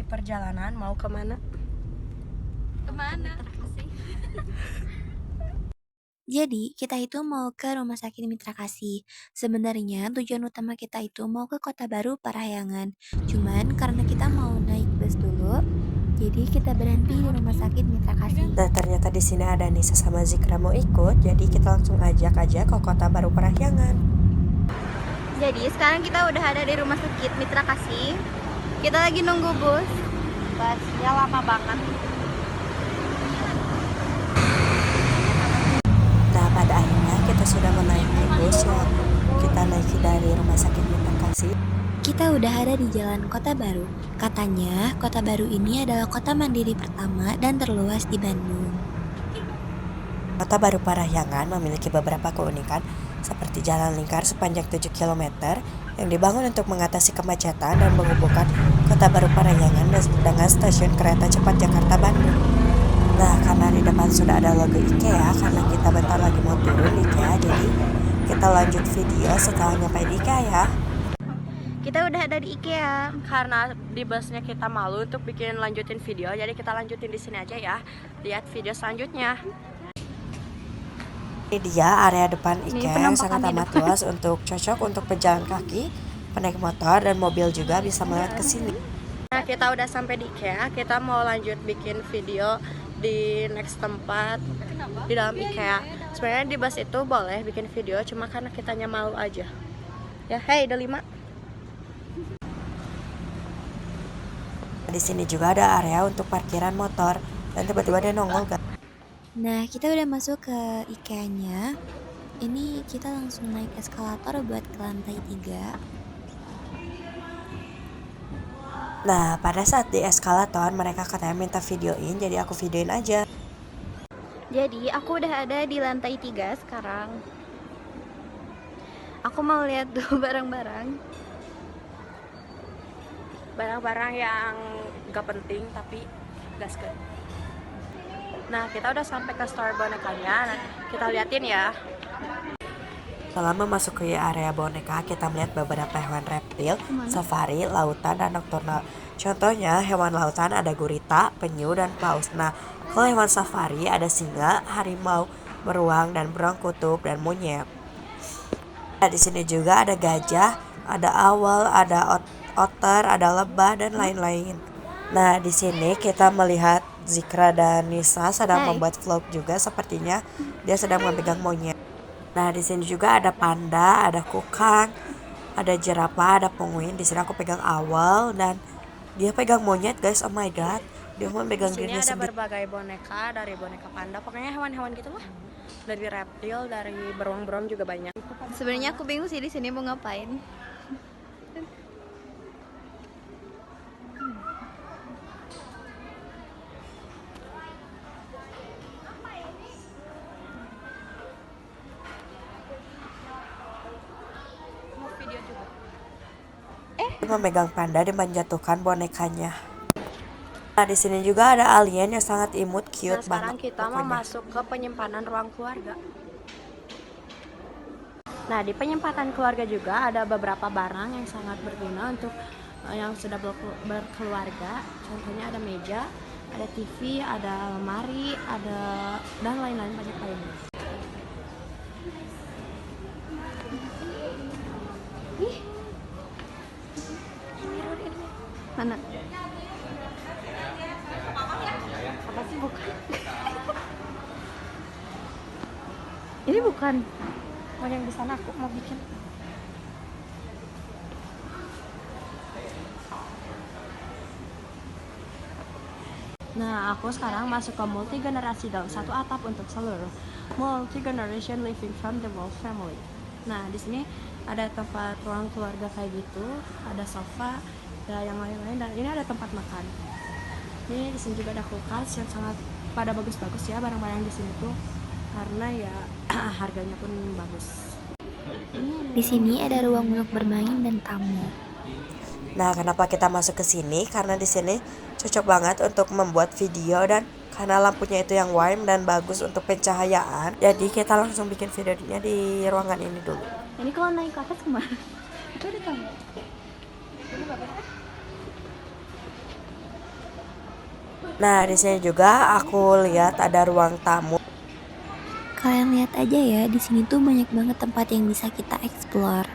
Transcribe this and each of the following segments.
perjalanan mau kemana? Kemana? Jadi, kita itu mau ke Rumah Sakit Mitra Kasih. Sebenarnya tujuan utama kita itu mau ke Kota Baru Parahyangan. Cuman karena kita mau naik bus dulu, jadi kita berhenti di Rumah Sakit Mitra Kasih. Nah, ternyata di sini ada Nisa sama Zikra mau ikut, jadi kita langsung ajak aja ke Kota Baru Parahyangan. Jadi sekarang kita udah ada di Rumah Sakit Mitra Kasih. Kita lagi nunggu bus. Busnya lama banget. Nah, pada akhirnya kita sudah menaiki bus yang kita naiki dari Rumah Sakit Mitra Kasih. Kita udah ada di Jalan Kota Baru. Katanya, Kota Baru ini adalah kota mandiri pertama dan terluas di Bandung. Kota Baru Parahyangan memiliki beberapa keunikan seperti jalan lingkar sepanjang 7 km yang dibangun untuk mengatasi kemacetan dan menghubungkan Kota Baru Parahyangan dengan stasiun kereta cepat Jakarta-Bandung. Nah, karena di depan sudah ada logo IKEA, karena kita bentar lagi mau turun di IKEA, jadi kita lanjut video setelah nyampe di IKEA ya. Kita udah ada di IKEA. Karena di busnya kita malu untuk lanjutin video, jadi kita lanjutin di sini aja ya. Lihat video selanjutnya. Ini dia area depan IKEA yang sangat amat luas untuk cocok untuk pejalan kaki, penaik motor dan mobil juga bisa melihat ke sini. Nah, kita udah sampai di IKEA, kita mau lanjut bikin video di next tempat di dalam IKEA. Sebenarnya di bus itu boleh bikin video, cuma karena kitanya malu aja. Ya, hey, udah 5. Di sini juga ada area untuk parkiran motor dan tiba-tiba dia nongol kan. Nah, kita udah masuk ke IKEA-nya. Ini kita langsung naik eskalator buat ke lantai 3. Nah, pada saat di eskalator mereka katanya minta videoin, jadi aku videoin aja. Jadi aku udah ada di lantai 3 sekarang. Aku mau lihat tuh barang-barang. Barang-barang yang gak penting tapi gaskeun. Nah, kita udah sampai ke store bonekanya. Nah, kita liatin ya. Selama masuk ke area boneka, kita melihat beberapa hewan reptil, safari, lautan, dan nokturnal. Contohnya, hewan lautan ada gurita, penyu, dan paus. Nah, kalau hewan safari ada singa, harimau, beruang, dan beruang kutub, dan monyet. Nah, di sini juga ada gajah, ada owl, ada otter, ada lebah, dan lain-lain. Nah, di sini kita melihat Zikra dan Nisa sedang membuat vlog juga, sepertinya dia sedang memegang monyet. Nah, di sini juga ada panda, ada kukang, ada jerapah, ada penguin. Di sini aku pegang owl dan dia pegang monyet, guys. Oh my god, dia mau pegang dirinya sendiri. Di sini ada berbagai boneka, dari boneka panda, pokoknya hewan-hewan gitu lah. Dari reptil, dari beruang-beruang juga banyak. Sebenarnya aku bingung sih di sini mau ngapain. Dia memegang panda dan menjatuhkan bonekanya. Nah, di sini juga ada alien yang sangat imut, cute banget. Sekarang kita mau masuk ke penyimpanan ruang keluarga. Nah, di penyimpanan keluarga juga ada beberapa barang yang sangat berguna untuk yang sudah berkeluarga. Contohnya ada meja, ada TV, ada lemari, ada dan lain-lain banyak lainnya. Mana? Apa sih bukan? Ini bukan. Oh, yang di sana aku mau bikin. Nah, aku sekarang masuk ke multi generasi dalam satu atap untuk seluruh multi generation living from the Wolf family. Nah, di sini ada tempat ruang keluarga kayak gitu, ada sofa, ada yang lain-lain, dan ini ada tempat makan. Ini di sini juga ada kulkas yang sangat pada bagus-bagus ya barang-barang di sini tuh, karena ya harganya pun bagus. Di sini ada ruang untuk bermain dan tamu. Nah, kenapa kita masuk ke sini? Karena di sini cocok banget untuk membuat video dan karena lampunya itu yang warm dan bagus untuk pencahayaan. Jadi kita langsung bikin videonya di ruangan ini dulu. Ini kalau naik ke atas kemana? Itu ada tamu. Ini bagus. Nah, di sini juga aku lihat ada ruang tamu. Kalian lihat aja ya, di sini tuh banyak banget tempat yang bisa kita explore.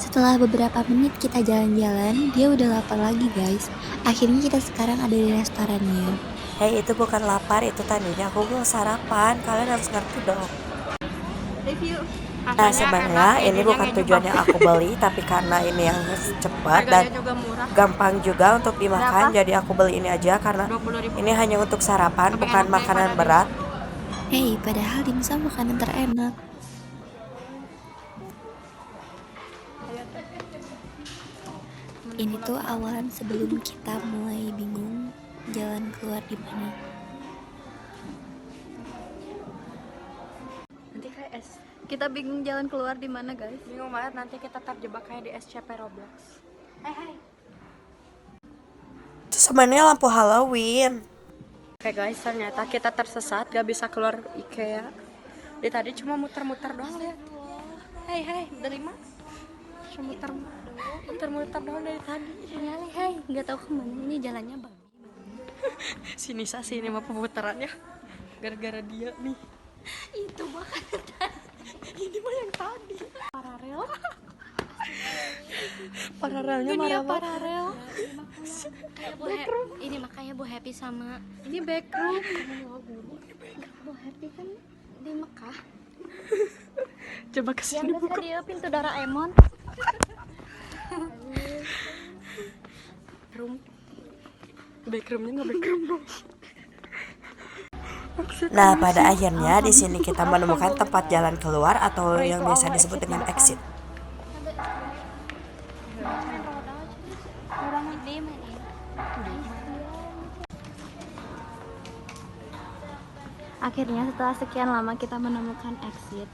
Setelah beberapa menit kita jalan-jalan, dia udah lapar lagi guys. Akhirnya kita sekarang ada di restorannya. Hei, itu bukan lapar, itu tadinya aku mau sarapan. Kalian harus ngerti dong. Review. Nah, sebenarnya ini bukan tujuan yang aku beli, tapi karena ini yang cepat dan juga murah. gampang juga untuk dimakan, Berapa? jadi aku beli ini aja karena 20.000. ini hanya untuk sarapan, Tapi bukan enak makanan daripada berat. Hey, padahal dimsum makanan terenak. Ini tuh awalan sebelum kita mulai bingung jalan keluar di mana. Nanti kayak es. Kita bingung jalan keluar di mana, guys. Bingung banget, nanti kita terjebak kayak di SCP Roblox. Itu sebenarnya lampu Halloween. Oke guys, ternyata kita tersesat, gak bisa keluar IKEA. Dia tadi cuma muter-muter doang, lihat. Hai, dari mana? Cuma muter-muter doang dari tadi. Nyali, hai, nggak tahu kemana ini jalannya bang. Si Nisa sih ini mah pemutarannya gara-gara dia nih. Itu bahkan Ini mah yang tadi. Paralelnya dunia marah. paralel. Kayak ini makanya Bu Happy sama ini backroom. Bu Happy kan di Mekah. Coba Yang kesini bisa buka. dia pintu Doraemon. Room. Backroomnya nggak backroom dong. Nah, pada akhirnya di sini kita menemukan tempat jalan keluar atau yang biasa disebut dengan exit. Akhirnya setelah sekian lama kita menemukan exit.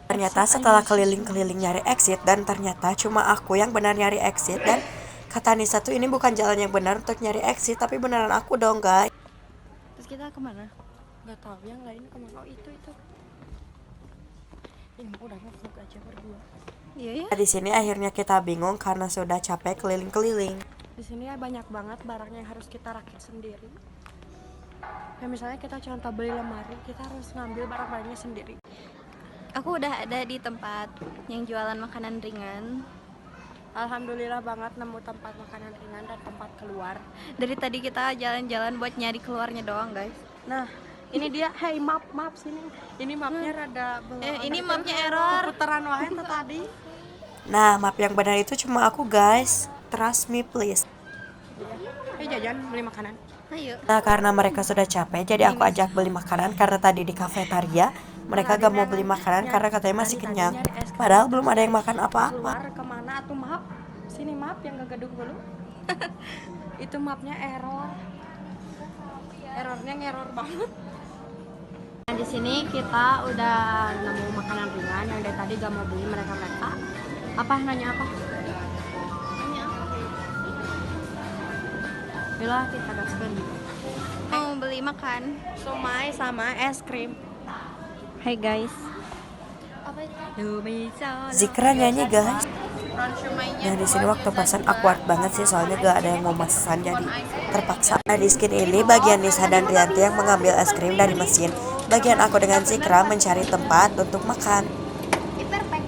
Ternyata setelah keliling-keliling nyari exit dan ternyata cuma aku yang benar nyari exit dan kata Nisa tuh ini bukan jalan yang benar untuk nyari exit tapi beneran aku dong guys. Terus kita kemana? Gak tahu yang lain kemana. Oh itu. Ini mah udah ngevlog aja berdua. Iya ya. Di sini akhirnya kita bingung karena sudah capek keliling-keliling. Di sini ya banyak banget barangnya yang harus kita rakit sendiri. Ya misalnya kita contoh beli lemari, kita harus ngambil barang-barangnya sendiri. Aku udah ada di tempat yang jualan makanan ringan. Alhamdulillah banget nemu tempat makanan ringan dan tempat keluar. Dari tadi kita jalan-jalan buat nyari keluarnya doang, guys. Nah, ini dia, hey map sini. Ini mapnya rada belum. Ini mapnya error. Putaran wae tuh tadi. Nah, map yang benar itu cuma aku guys. Trust me please. Hey jajan beli makanan. Ayo. Nah, karena mereka sudah capek jadi aku ajak beli makanan karena tadi di kafetaria mereka gak mau beli makanan karena katanya masih kenyang. Padahal belum ada yang makan apa-apa. Keluar kemana tuh map? Sini map yang gegeduk dulu. Itu mapnya error. Errornya ngeror banget. Nah, di sini kita udah nemu makanan ringan yang dari tadi gak mau beli mereka. Apa nanya apa? Bila kita gaskan. Mau beli makan. Somai sama es krim. Hai guys. Zikra nyanyi guys. Nah, di sini waktu pesan awkward banget sih soalnya gak ada yang mau pesan jadi terpaksa. Nah, di skin ini bagian Nisa dan Rianti yang mengambil es krim dari mesin. Bagian aku dengan Zikra mencari tempat untuk makan. Perfect.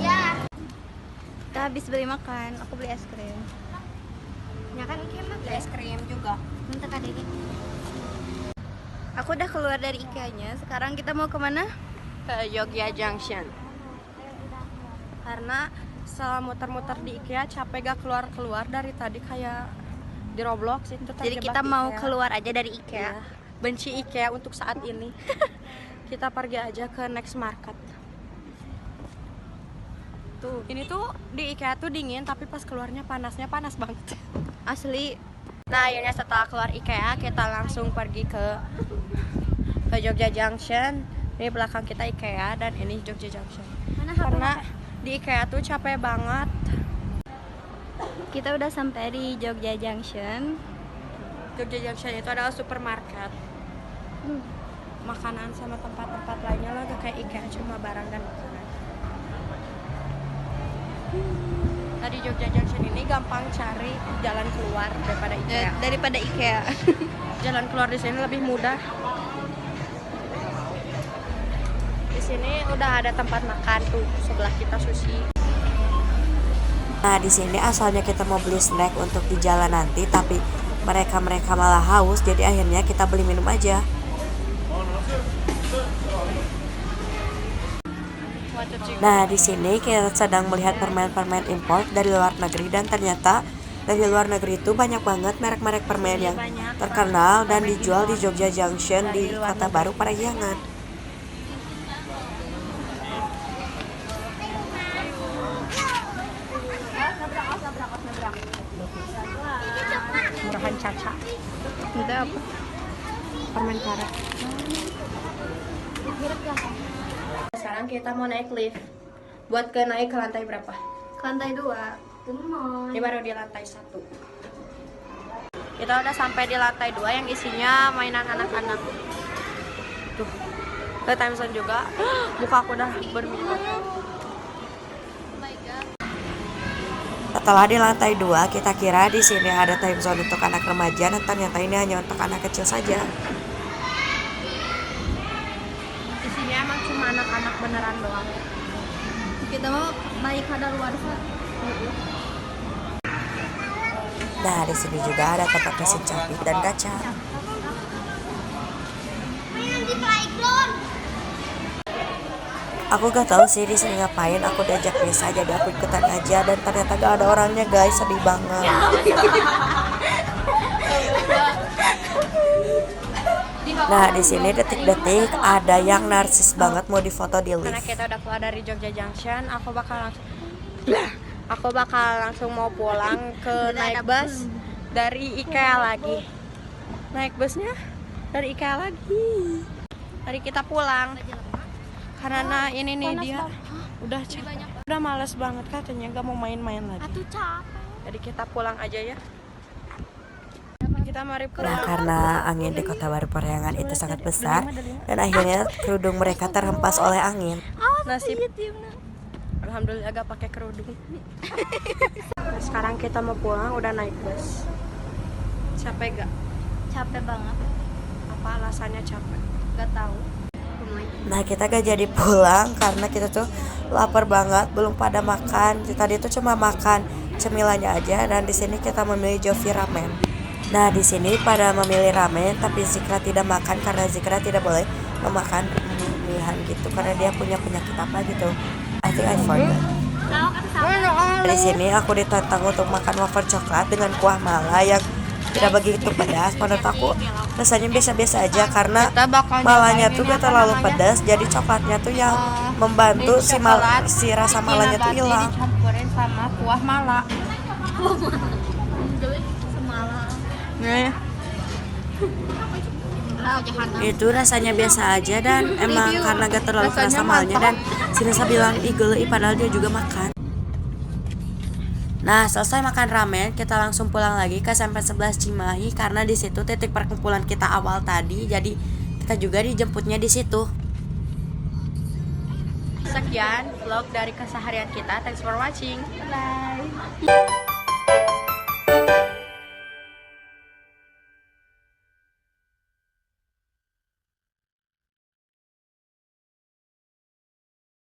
Ya. Kita habis beli makan, aku beli es krim. Ya kan Ikea beli es krim juga. Minta Kak Dede. Aku udah keluar dari IKEA-nya. Sekarang kita mau kemana? Ke Jogja Junction. Karena setelah muter-muter di IKEA capek gak keluar-keluar dari tadi kayak di Roblox itu. Jadi kita mau keluar aja dari IKEA. Ya, benci IKEA untuk saat ini. Kita pergi aja ke Next Market. Tuh, ini tuh di IKEA tuh dingin tapi pas keluarnya panas banget. Asli. Nah, akhirnya setelah keluar IKEA kita langsung pergi ke Jogja Junction. Ini belakang kita IKEA dan ini Jogja Junction. Karena di IKEA tuh capek banget. Kita udah sampai di Jogja Junction. Jogja Junction itu adalah supermarket. Makanan sama tempat-tempat lainnya lah kayak IKEA, cuma barang dan makanan. Tadi Jogja Junction ini gampang cari jalan keluar daripada IKEA. Jalan keluar di sini lebih mudah. Di sini udah ada tempat makan tuh sebelah kita sushi. Nah, di sini asalnya kita mau beli snack untuk di jalan nanti, tapi mereka malah haus, jadi akhirnya kita beli minum aja. Nah, di sini kita sedang melihat permen-permen import dari luar negeri, dan ternyata dari luar negeri itu banyak banget merek-merek permen yang terkenal dan dijual di Jogja Junction di Kota Baru Parahyangan. Murahan Caca. Itu apa? Permen karet. Sekarang kita mau naik lift. Buat naik ke lantai berapa? Ke lantai 2. Gemon. Ini baru di lantai 1. Kita udah sampai di lantai 2 yang isinya mainan anak-anak. Tuh, ke time zone juga. Muka aku udah berminyak. Setelah di lantai 2, kita kira di sini ada time zone untuk anak remaja, dan ternyata ini hanya untuk anak kecil saja. Isinya emang cuma anak-anak beneran doang. Kita mau naik kadaluarsa. Nah, di sini juga ada tempat mesin capit dan gacha. Main di playground. Aku gak tahu sih di sini ngapain, aku diajak biasa jadi aku ikutan aja, dan ternyata gak ada orangnya guys, sedih banget. Nah, di sini detik-detik ada yang narsis banget mau difoto di Karena lift. kita udah keluar dari Jogja Junction, aku bakal langsung mau pulang ke naik bus dari IKEA lagi. Naik busnya dari IKEA lagi. Tadi kita pulang. Karena ini nih dia udah capek. Udah males banget katanya, gak mau main-main lagi. Atuh capek. Jadi kita pulang aja ya. Kita mari Nah, pulang. karena angin di Kota Baru Parahyangan itu sangat besar, dan akhirnya kerudung mereka terhempas oleh angin. Nasib. Alhamdulillah gak pakai kerudung. Nah, sekarang kita mau pulang, udah naik bus. Capek gak? Capek banget. Apa alasannya capek? Gak tahu. Nah, kita gak jadi pulang karena kita tuh lapar banget, belum pada makan. Tadi itu cuma makan cemilannya aja, dan di sini kita memilih Jovi Ramen. Nah, di sini pada memilih ramen, tapi Zikra tidak makan karena Zikra tidak boleh memakan pilihan gitu karena dia punya penyakit apa gitu. I think I forgot. Di sini aku ditantang untuk makan wafer coklat dengan kuah mala yang tidak begitu pedas. Menurut aku rasanya biasa-biasa aja karena malanya tuh gak terlalu pedas, jadi coklatnya tuh yang membantu si rasa malanya tuh hilang. Dicampurin sama kuah mala. Ya. Itu rasanya biasa aja, dan emang karena gak terlalu keras malnya, dan si Nesa bilang igele padahal dia juga makan. Nah, selesai makan ramen, kita langsung pulang lagi ke SMP 11 Cimahi karena di situ titik perkumpulan kita awal tadi. Jadi kita juga dijemputnya di situ. Sekian vlog dari keseharian kita. Thanks for watching. Bye.